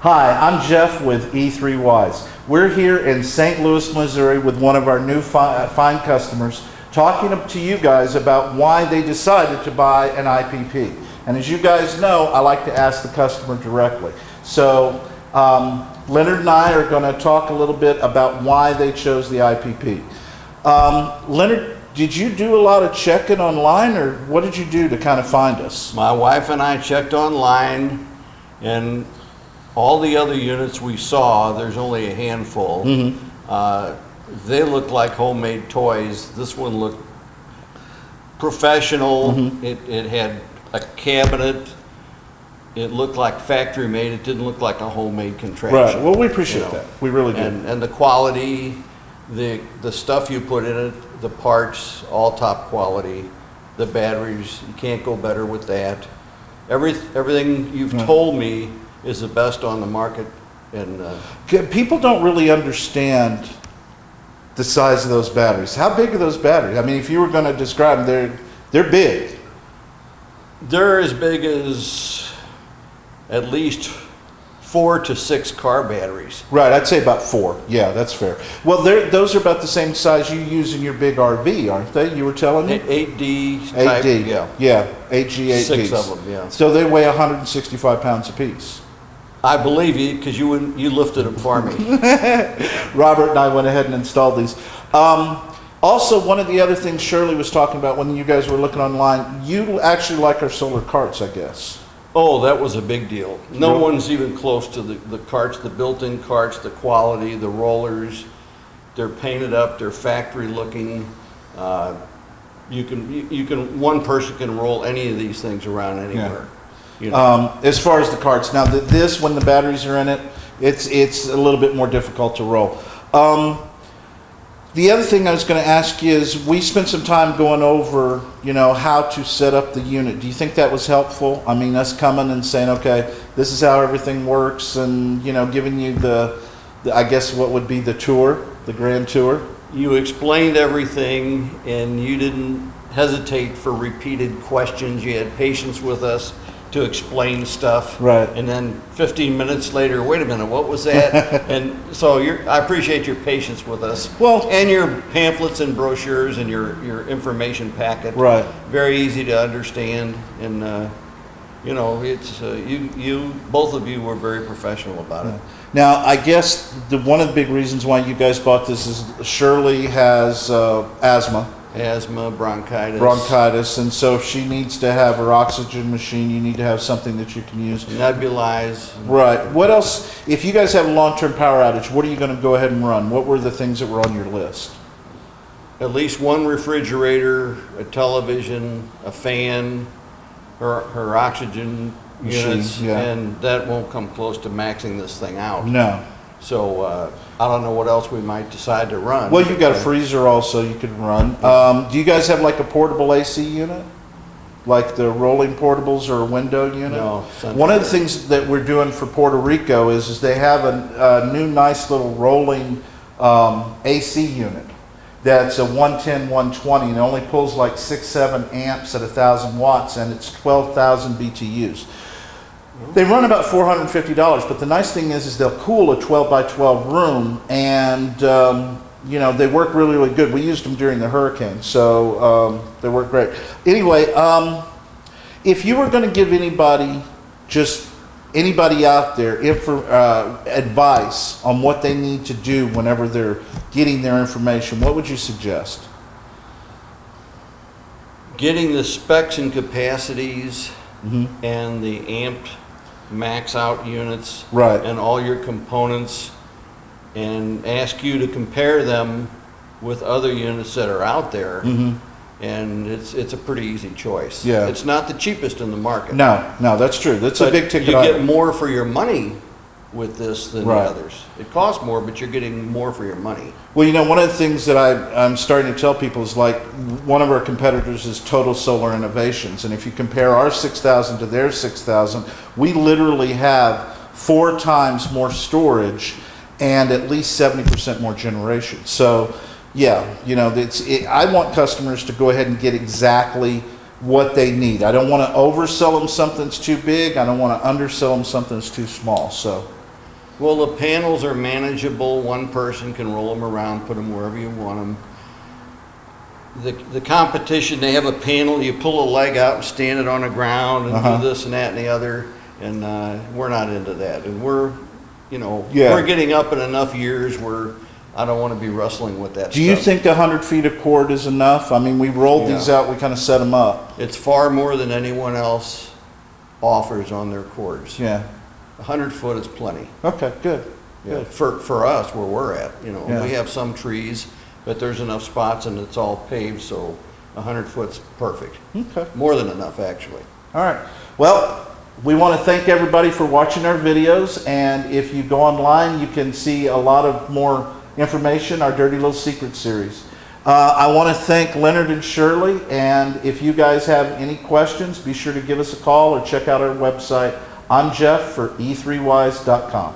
Hi, I'm Jeff with e3wise. We're here in St. Louis, Missouri with one of our new fine customers talking to you guys about why they decided to buy an IPP. And as you guys know, I like to ask the customer directly. So Leonard and I are going to talk a little bit about why they chose the IPP. Leonard, did you do a lot of checking online, or what did you do to kind of find us? My wife and I checked online, and all the other units we saw, there's only a handful. They look like homemade toys. This one looked professional. It had a cabinet. It looked like factory made. It didn't look like a homemade contraption. Right. Well, we appreciate that. We really do. And the quality, the stuff you put in it, the parts, all top quality. The batteries, you can't go better with that. Everything you've told me is the best on the market. And people don't really understand the size of those batteries. How big are those batteries? I mean, if you were going to describe them, they're big. They're as big as at least 4 to 6 car batteries. Right, I'd say about 4. Yeah, that's fair. Well, those are about the same size you use in your big RV, aren't they? You were telling me? 8D type. 8D, yeah. 8G, 8Ds. 6 of them, yeah. So they weigh 165 pounds apiece. I believe you, because you lifted them for me. Robert and I went ahead and installed these. Also, one of the other things Shirley was talking about when you guys were looking online, you actually like our solar carts, I guess. Oh, that was a big deal. No one's even close to the carts, the built-in carts, the quality, the rollers. They're painted up, they're factory looking. One person can roll any of these things around anywhere. Yeah. You know. As far as the carts, now this, when the batteries are in it, it's a little bit more difficult to roll. The other thing I was going to ask you is, we spent some time going over, how to set up the unit. Do you think that was helpful? I mean, us coming and saying, okay, this is how everything works, and giving you the I guess what would be the tour, the grand tour. You explained everything, and you didn't hesitate for repeated questions. You had patience with us to explain stuff. Right. And then 15 minutes later, wait a minute, what was that? And so I appreciate your patience with us. Well, and your pamphlets and brochures and your information packet. Right. Very easy to understand, and it's you both of you were very professional about it. Now, I guess one of the big reasons why you guys bought this is Shirley has asthma. Asthma, bronchitis, and so if she needs to have her oxygen machine, you need to have something that you can use. Nebulize. Right. What else? If you guys have a long-term power outage, what are you going to go ahead and run? What were the things that were on your list? At least one refrigerator, a television, a fan, her oxygen units, and that won't come close to maxing this thing out. No. So I don't know what else we might decide to run. Well, you've got a freezer also you could run. Do you guys have like a portable AC unit? Like the rolling portables or a window unit? No. One of the things that we're doing for Puerto Rico is they have a new nice little rolling AC unit that's a 110, 120, and it only pulls like 6-7 amps at 1,000 watts, and it's 12,000 BTUs. They run about $450, but the nice thing is they'll cool a 12 by 12 room, and they work really, really good. We used them during the hurricane, so they work great. Anyway, if you were going to give anybody out there advice on what they need to do whenever they're getting their information, what would you suggest? Getting the specs and capacities and the amped max out units, right, and all your components, and ask you to compare them with other units that are out there. And it's a pretty easy choice. Yeah. It's not the cheapest in the market. No, that's true. That's a big ticket item. You get item. more for your money with this than Right. the others. It costs more, but you're getting more for your money. Well, one of the things that I'm starting to tell people is, like, one of our competitors is Total Solar Innovations, and if you compare our 6,000 to their 6,000, we literally have 4 times more storage and at least 70% more generation. So, yeah, I want customers to go ahead and get exactly what they need. I don't want to oversell them something that's too big. I don't want to undersell them something that's too small. So Well, the panels are manageable. One person can roll them around, put them wherever you want them. The competition, they have a panel, you pull a leg out and stand it on the ground and do this and that and the other, and we're not into that. And we're, you know, Yeah. we're getting up in enough years where I don't want to be wrestling with that Do you stuff. think 100 feet of cord is enough? I mean, we rolled these Yeah. out, we kind of set them up. It's far more than anyone else offers on their cords. Yeah. 100 foot is plenty. Okay, good. Yeah, for us, where we're at, you know, Yeah. we have some trees, but there's enough spots and it's all paved, so 100 foot's perfect. Okay. More than enough, actually. All right. Well, we want to thank everybody for watching our videos, and if you go online, you can see a lot of more information, our Dirty Little Secret series. I want to thank Leonard and Shirley, and if you guys have any questions, be sure to give us a call or check out our website. I'm Jeff for e3wise.com.